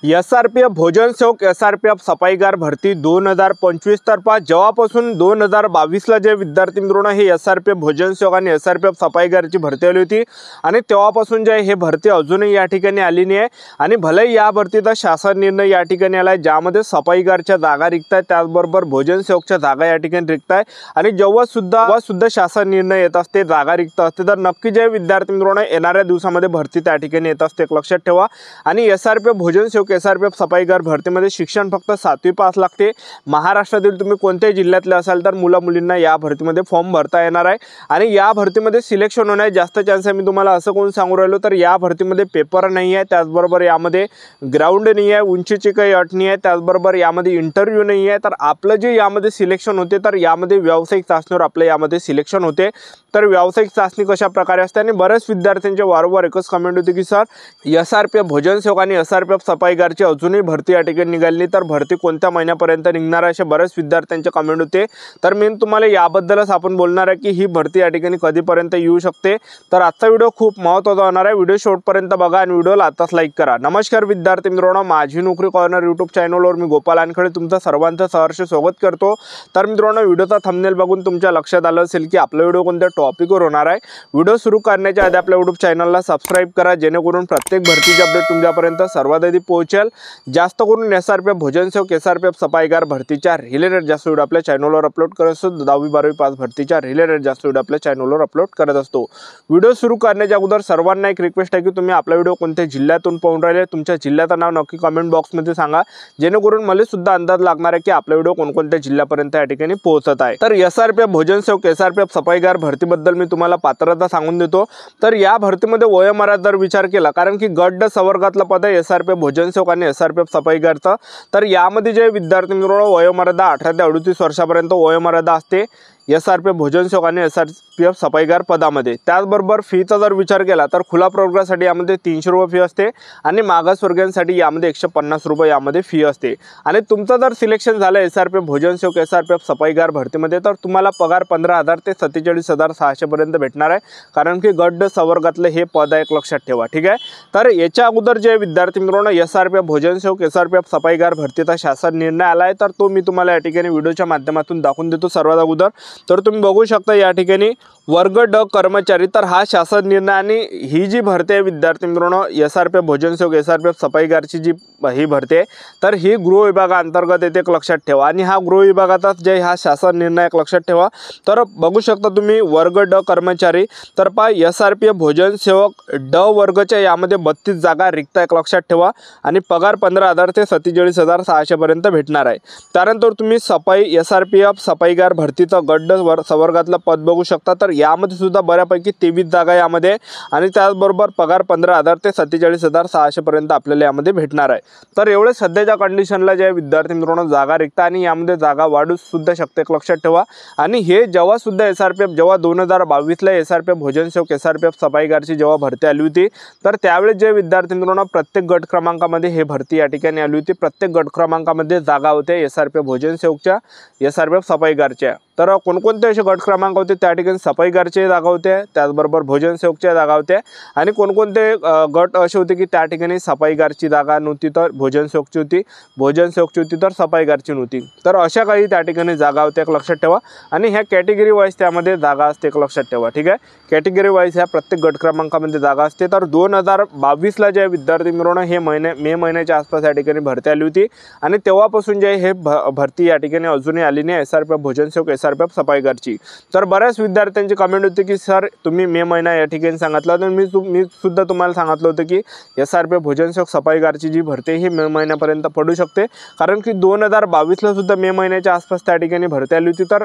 SRPF भोजन सेवक SRPF सफाईगार भरती 2025 तर्फा जेव्हापासून 2022ला जे विद्यार्थी मित्रांनो हे एसआरपीएफ भोजन सेवक आणि एसआरपीएफ सफाईगारची भरती आली होती आणि तेव्हापासून जे हे भरती अजूनही या ठिकाणी आली नाही आहे आणि भले या भरतीचा शासन निर्णय या ठिकाणी आला आहे ज्यामध्ये सफाईगारच्या जागा रिक्त आहेत त्याचबरोबर भोजन सेवकच्या जागा या ठिकाणी रिक्त आहे आणि जेव्हा सुद्धा शासन निर्णय येत असते जागा रिक्त असते तर नक्की जे विद्यार्थी मित्रांनो येणाऱ्या दिवसामध्ये भरती त्या ठिकाणी येत असते लक्षात ठेवा। आणि एसआरपीएफ भोजन सेवक एसआरपीएफ सफाईगार भरतीमध्ये शिक्षण फक्त 7वी पास लागते। महाराष्ट्रातील तुम्ही कोणत्याही जिल्ह्यातले असाल तर मुला मुलींना या भरतीमध्ये फॉर्म भरता येणार आहे आणि या भरतीमध्ये सिलेक्शन होण्याचे जास्त चान्स आहे। मी तुम्हाला असं कोण सांगू राहिलो तर या भरतीमध्ये पेपर नाही आहे, त्याचबरोबर यामध्ये ग्राउंड नाही आहे, उंचीची काही अट नाही आहे, त्याचबरोबर यामध्ये इंटरव्ह्यू नाही आहे। तर आपलं जे यामध्ये सिलेक्शन होते तर यामध्ये व्यावसायिक चाचणीवर आपलं यामध्ये सिलेक्शन होते। तर व्यावसायिक चाचणी कशा प्रकारे असते आणि बरेच विद्यार्थ्यांचे वारंवार एकच कमेंट होते की सर एसआरपीएफ भोजन सेवक आणि एसआरपीएफ सफाईगारची अजूनही भरती या ठिकाणी निघाली तर भरती कोणत्या महिन्यापर्यंत निघणार आहे असे बरेच विद्यार्थ्यांचे कमेंट होते। तर मी तुम्हाला याबद्दलच आपण बोलणार आहे की ही भरती या ठिकाणी कधीपर्यंत येऊ शकते। तर आजचा व्हिडिओ खूप महत्त्वाचा होणार आहे, व्हिडिओ शेवटपर्यंत बघा आणि व्हिडिओला आताच लाईक करा। नमस्कार विद्यार्थी मित्रांनो, माझी नोकरी कॉर्नर यूट्यूब चॅनलवर मी गोपाल आणखळे तुमचं सर्वांचं सहर्ष स्वागत करतो। तर मित्रांनो व्हिडिओचा थंबनेल बघून तुमच्या लक्षात आलं असेल की आपला व्हिडिओ कोणत्या टॉपिकवर होणार आहे। व्हिडिओ सुरू करण्याच्या आधी आपल्या यूट्यूब चॅनलला सबस्क्राइब करा जेणेकरून प्रत्येक भरतीची अपडेट तुमच्यापर्यंत सर्वात आधी पोहोचेल। जास्त करून एसआरपीएफ भोजन सेवक एसआरपीएफ सफाईगार भरतीच्या रिलेटेड जास्त व्हिडिओ आपल्या चॅनलवर अपलोड करत असतो। 10वी 12वी पास भरतीच्या रिलेटेड जास्त व्हिडिओ आपल्या चॅनलवर अपलोड करत असतो। व्हिडिओ सुरू करण्याच्या अगोदर सर्वांना एक रिक्वेस्ट आहे की तुम्ही आपला व्हिडिओ कोणत्या जिल्ह्यातून पाहून राहिले तुमच्या जिल्ह्याचं नाव नक्की कमेंट बॉक्समध्ये सांगा जेणेकरून मला सुद्धा अंदाज लागणार आहे की आपला व्हिडिओ कोणकोणत्या जिल्ह्यापर्यंत या ठिकाणी पोहोचत आहे। तर एसआरपीएफ भोजन सेवक एसआरपीएफ सफाईगार भरतीबद्दल मी तुम्हाला पात्रता सांगून देतो। तर या भरतीमध्ये वयोमर्यादा जर विचार केला कारण की गट संवर्गातलं पद आहे एसआरपीएफ भोजन सेवक आणि एसआरपीएफ सफाईगारचं, तर यामध्ये जे विद्यार्थी मित्रांनो वयोमर्यादा 18 ते 38 वर्षापर्यंत वयोमर्यादा असते एसआरपीएफ भोजन सेवक आणि एसआरपीएफ सफाईगार पदामध्ये। त्याचबरोबर फीचा जर विचार केला तर खुला प्रवर्गासाठी यामध्ये 300 रुपये फी असते आणि मागासवर्गीयांसाठी यामध्ये 150 रुपये यामध्ये फी असते। आणि तुमचं जर सिलेक्शन झालं एसआरपीएफ भोजन सेवक एसआरपीएफ सफाईगार भरतीमध्ये तर तुम्हाला पगार 15,000 ते 47,600 पर्यंत भेटणार आहे कारण की गट संवर्गातलं हे पद आहे, लक्षात ठेवा, ठीक आहे। तर याच्या अगोदर जे विद्यार्थी मित्रांनो एसआरपीएफ भोजन सेवक एसआरपीएफ सफाईगार भरतीचा शासन निर्णय आला आहे तर तो मी तुम्हाला या ठिकाणी व्हिडिओच्या माध्यमातून दाखवून देतो। सर्वात अगोदर तर तुम्ही बघू शकता या ठिकाणी वर्ग ड कर्मचारी, तर हा शासन निर्णय आणि ही जी भरती आहे विद्यार्थी मित्रांनो एसआरपीएफ भोजन सेवक एसआरपीएफ सफाईगारची जी ही भरती आहे तर ही गृह विभागाअंतर्गत येते, लक्षात ठेवा। आणि हा गृह विभागाचाच जे हा शासन निर्णय लक्षात ठेवा। तर बघू शकता तुम्ही वर्ग ड कर्मचारी, तर पहा एसआरपीएफ भोजन सेवक ड वर्गच्या यामध्ये 32 जागा रिक्त आहे, लक्षात ठेवा। आणि पगार 15,000 ते 47,600 पर्यंत भेटणार आहे। त्यानंतर तुम्ही एसआरपीएफ सफाईगार भरतीचं गट संवर्गातलं पद बघू शकता तर यामध्ये सुद्धा बऱ्यापैकी 23 जागा यामध्ये आणि त्याचबरोबर पगार 15,000 ते 47,600 पर्यंत आपल्याला यामध्ये भेटणार आहे। तर एवढे सध्याच्या कंडिशनला जे विद्यार्थी मित्रांनो जागा रिक्त आणि यामध्ये जागा वाढू सुद्धा शकते, लक्षात ठेवा। आणि हे जेव्हा सुद्धा एसआरपीएफ जेव्हा 2022ला एसआरपीएफ भोजन सेवक एसआरपीएफ सफाईगारची जेव्हा भरती आली होती तर त्यावेळेस जे विद्यार्थी मित्रांनो प्रत्येक गट क्रमांकामध्ये हे भरती या ठिकाणी आली होती, प्रत्येक गट क्रमांकामध्ये जागा होत्या एसआरपीएफ भोजन सेवकच्या एसआरपीएफ सफाईगारच्या। तर कोणकोणते असे गट क्रमांक होते त्या ठिकाणी सफाईगारचे जागा होत्या, त्याचबरोबर भोजन सेवकच्या जागा होत्या आणि कोणकोणते गट असे होते की त्या ठिकाणी सफाईगारची जागा नव्हती तर भोजन सेवकची होती, भोजन सेवकची होती तर सफाईगारची नव्हती। तर अशा काही त्या ठिकाणी जागा होत्या, लक्षात ठेवा। आणि ह्या कॅटेगरी वाईज त्यामध्ये जागा असते, लक्षात ठेवा, ठीक आहे। कॅटेगरी वाईज ह्या प्रत्येक गट क्रमांकामध्ये जागा असते। तर 2022ला जे विद्यार्थी मित्रांनो हे मे महिन्याच्या आसपास या ठिकाणी भरती आली होती आणि तेव्हापासून जे हे भरती या ठिकाणी अजूनही आली नाही एसआरपीएफ भोजन सेवक एसआरपीएफ सफाईगारची। तर बऱ्याच विद्यार्थ्यांची कमेंट होती की सर तुम्ही मे महिना या ठिकाणी सांगितलं तर मी सुद्धा तुम्हाला सांगितलं होतं की एसआरपीएफ भोजन सेवक सफाईगारची जी भरती ही मे महिन्यापर्यंत पडू शकते कारण की 2022ला सुद्धा मे महिन्याच्या आसपास त्या ठिकाणी भरती आली होती। तर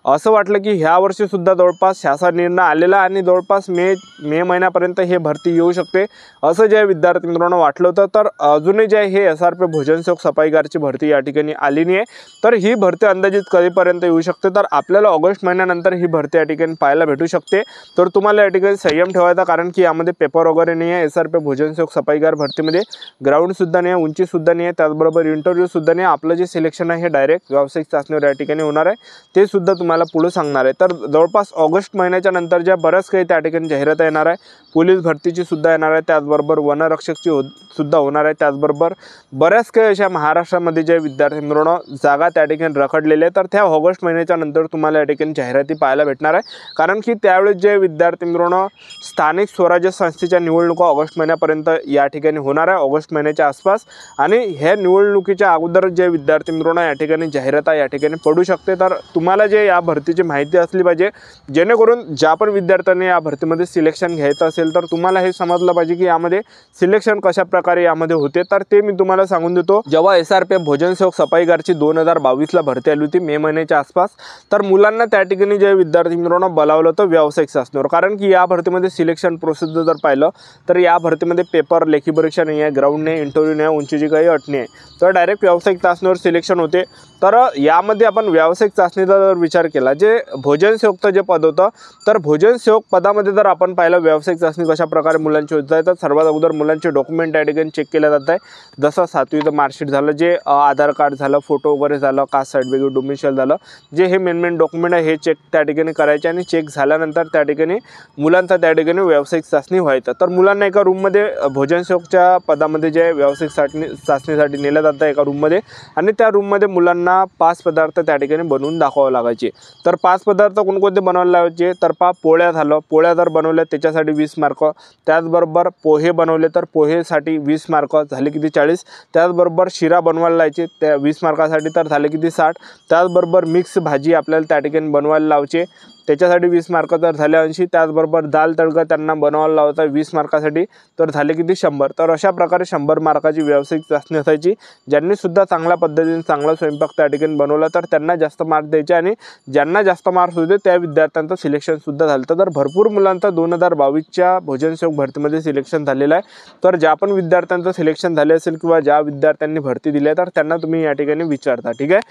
असं वाटलं की ह्या वर्षी सुद्धा जवळपास शासन निर्णय आलेला आणि जवळपास मे महिन्यापर्यंत हे भरती येऊ शकते असं जे विद्यार्थी मित्रांनो वाटलं होतं। तर अजूनही जे हे एसआरपीएफ भोजन सेवक सफाईगारची भरती या ठिकाणी आली नाही आहे। तर ही भरती अंदाजित कधीपर्यंत येऊ शकते तर आपल्याला ऑगस्ट महिन्यानंतर ही भरती या ठिकाणी पाहायला भेटू शकते। तर तुम्हाला या ठिकाणी संयम ठेवायचा कारण की यामध्ये पेपर वगैरे नाही आहे एसआरपीएफ भोजन सेवक सफाईगार भरतीमध्ये, ग्राउंड सुद्धा नाही आहे, उंची सुद्धा नाही आहे, त्याचबरोबर इंटरव्ह्यू सुद्धा नाही। आपलं जे सिलेक्शन आहे हे डायरेक्ट व्यावसायिक चाचणीवर या ठिकाणी होणार आहे, ते सुद्धा तुम्हाला तुम्हाला पुढे सांगणार आहे। तर जवळपास ऑगस्ट महिन्याच्या नंतर ज्या बऱ्याच काही त्या ठिकाणी जाहिरात येणार आहे, पोलीस भरतीची सुद्धा येणार आहे, त्याचबरोबर वनरक्षकची सुद्धा होणार आहे, त्याचबरोबर बऱ्याच काही अशा महाराष्ट्रामध्ये जे विद्यार्थी मित्रांनो जागा त्या ठिकाणी रखडलेल्या आहेत, तर त्या ऑगस्ट महिन्याच्या नंतर तुम्हाला या ठिकाणी जाहिराती पाहायला भेटणार आहे। कारण की त्यावेळेस जे विद्यार्थी मित्रांनो स्थानिक स्वराज्य संस्थेच्या निवडणुका ऑगस्ट महिन्यापर्यंत या ठिकाणी होणार आहे, ऑगस्ट महिन्याच्या आसपास। आणि ह्या निवडणुकीच्या अगोदर जे विद्यार्थी मित्रांनो या ठिकाणी जाहिरात या ठिकाणी पडू शकते। तर तुम्हाला जे या भरतीची माहिती असली पाहिजे, जेणेकरून ज्या पण विद्यार्थ्यांनी या भरतीमध्ये सिलेक्शन घ्यायचं असेल तर तुम्हाला हे समजलं पाहिजे की यामध्ये सिलेक्शन कशा प्रकारे यामध्ये होते। तर ते मी तुम्हाला सांगून देतो। जेव्हा SRPF भोजन सेवक सफाईगारची 2022 ला भरती आली होती मे महिन्याच्या आसपास, तर मुलांना त्या ठिकाणी जे विद्यार्थी मित्रांनो बोलावलं होतं व्यावसायिक चाचणीवर। कारण की या भरतीमध्ये सिलेक्शन प्रोसेस जर पाहिलं तर या भरतीमध्ये पेपर लेखी परीक्षा नाही आहे, ग्राउंड नाही, इंटरव्ह्यू नाही, उंचीची काही अट नाही आहे, तर डायरेक्ट व्यावसायिक चाचणीवर सिलेक्शन होते। तर यामध्ये आपण व्यावसायिक चाचणीचा जर विचार केला, जे भोजन सेवकचं जे पद होतं, तर भोजन सेवक पदामध्ये जर आपण पाहिलं व्यावसायिक चाचणी कशा प्रकारे मुलांची होत आहे, तर सर्वात अगोदर मुलांचे डॉक्युमेंट या ठिकाणी चेक केले जात आहे। जसं 7वीचं मार्कशीट झालं, जे आधार कार्ड झालं, फोटो वगैरे झालं, कास्ट सर्टिफिकेट, डोमिसाइल झालं, जे हे मेन डॉक्युमेंट आहे हे चेक त्या ठिकाणी करायचे। आणि चेक झाल्यानंतर त्या ठिकाणी मुलांचा त्या ठिकाणी व्यावसायिक चाचणी व्हायचं। तर मुलांना एका रूममध्ये भोजन सेवकच्या पदामध्ये जे व्यावसायिक चाचणीसाठी नेलं जातं एका रूममध्ये, आणि त्या रूममध्ये मुलांना 5 पदार्थ त्या ठिकाणी बनवून दाखवावे लागायचे। तर 5 पदार्थ कोणकोणते बनवायला लावायचे, तर पोळ्या झालं, पोळ्या जर बनवल्या त्याच्यासाठी 20 मार्क, त्याचबरोबर पोहे बनवले तर पोहेसाठी 20 मार्क, झाले किती 40। त्याचबरोबर शिरा बनवायला लावायचे त्या 20 मार्कासाठी, तर झाले किती 60। त्याचबरोबर मिक्स भाजी आपल्याला त्या ठिकाणी बनवायला लावायचे, त्याच्यासाठी 20 मार्क, तर झाले 80। त्याचबरोबर दाल तडका त्यांना बनवायला लावता 20 मार्कासाठी, तर झाले किती 100। तर अशा प्रकारे 100 मार्काची व्यावसायिक चाचणी असायची। ज्यांनी सुद्धा चांगल्या पद्धतीने चांगला स्वयंपाक त्या ठिकाणी बनवला तर त्यांना जास्त मार्क द्यायचे, आणि ज्यांना जास्त मार्क्स होते त्या विद्यार्थ्यांचं सिलेक्शन सुद्धा झालं। तर भरपूर मुलांचं 2022च्या भोजन सेवक भरतीमध्ये सिलेक्शन झालेलं आहे। तर ज्या पण विद्यार्थ्यांचं सिलेक्शन झाले असेल किंवा ज्या विद्यार्थ्यांनी भरती दिली आहे तर त्यांना तुम्ही या ठिकाणी विचारता, ठीक आहे।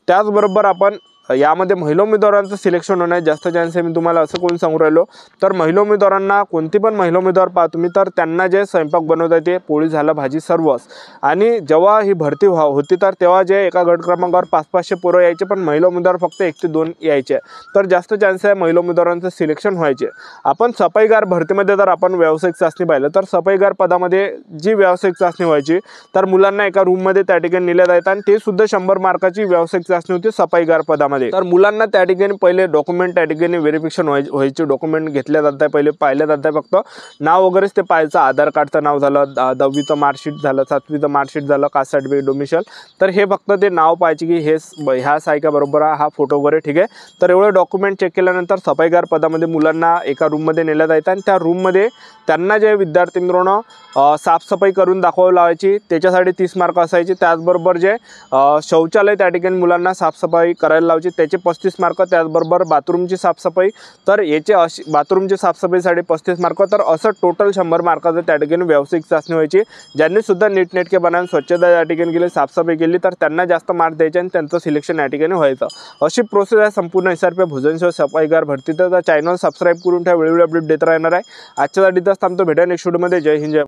त्याचबरोबर आपण यामध्ये महिला उमेदवारांचं सिलेक्शन होण्यास जास्त चान्स आहे। मी तुम्हाला असं कोण सांगू राहिलो, तर महिला उमेदवारांना कोणती पण महिला उमेदवार पहा तुम्ही, तर त्यांना जे स्वयंपाक बनवता येते, पोळी झालं, भाजी सर्वच। आणि जेव्हा ही भरती होती तर तेव्हा जे एका गट क्रमांकावर 500-500 पोरं यायचे, पण महिला उमेदवार फक्त 1 ते 2 यायचे। तर जास्त चान्स आहे महिला उमेदवारांचं सिलेक्शन व्हायचे। आपण सफाईगार भरतीमध्ये जर आपण व्यावसायिक चाचणी पाहिलं तर सफाईगार पदामध्ये जी व्यावसायिक चाचणी व्हायची, तर मुलांना एका रूममध्ये त्या ठिकाणी नेलं जायचं, आणि ते सुद्धा 100 मार्काची व्यावसायिक चाचणी होती सफाईगार पदामध्ये। तर मुलांना त्या ठिकाणी पहिले डॉक्युमेंट त्या ठिकाणी व्हेरिफिकेशन व्हायचे, डॉक्युमेंट घेतले जातात, पहिले पाहिले जातात, फक्त नाव वगैरेच ते पाहायचं, आधार कार्डचं नाव झालं, 10वीचं मार्कशीट झालं, 7वीचं मार्कशीट झालं, कास्ट सर्टिफिकेट, डोमिसाइल, तर हे फक्त ते नाव पाहायचे की हे ह्या सायका बरोबर हा फोटो वगैरे, ठीक आहे। तर एवढे डॉक्युमेंट चेक केल्यानंतर सफाईगार पदामध्ये मुलांना एका रूममध्ये नेलं जायचं, आणि त्या रूममध्ये त्यांना जे विद्यार्थी मित्रांनो साफसफाई करून दाखवावी लावायची, त्याच्यासाठी 30 मार्क असायचे। त्याचबरोबर जे शौचालय त्या ठिकाणी मुलांना साफसफाई करायला लावायची, त्याचे 35 मार्क। त्याचबरोबर बाथरूमची साफसफाई, तर याचे बाथरूमची साफसफाईसाठी 35 मार्क। तर असं टोटल 100 मार्काचं त्या ठिकाणी व्यावसायिक चाचणी व्हायची। ज्यांनी सुद्धा नीटनेटकेपणाने स्वच्छता या ठिकाणी केली, साफसफाई केली, तर त्यांना जास्त मार्क द्यायचे आणि त्यांचं सिलेक्शन या ठिकाणी व्हायचं। अशी प्रोसेस आहे संपूर्ण SRPF भोजन सेवक सफाईगार भरती। तर चॅनल सबस्क्राईब करून ठेवा, वेळोवेळी अपडेट देत राहणार आहे। आजच्यासाठी थांबतो, भेटा नेक्स्ट व्हिडिओमध्ये। जय हिंद, जय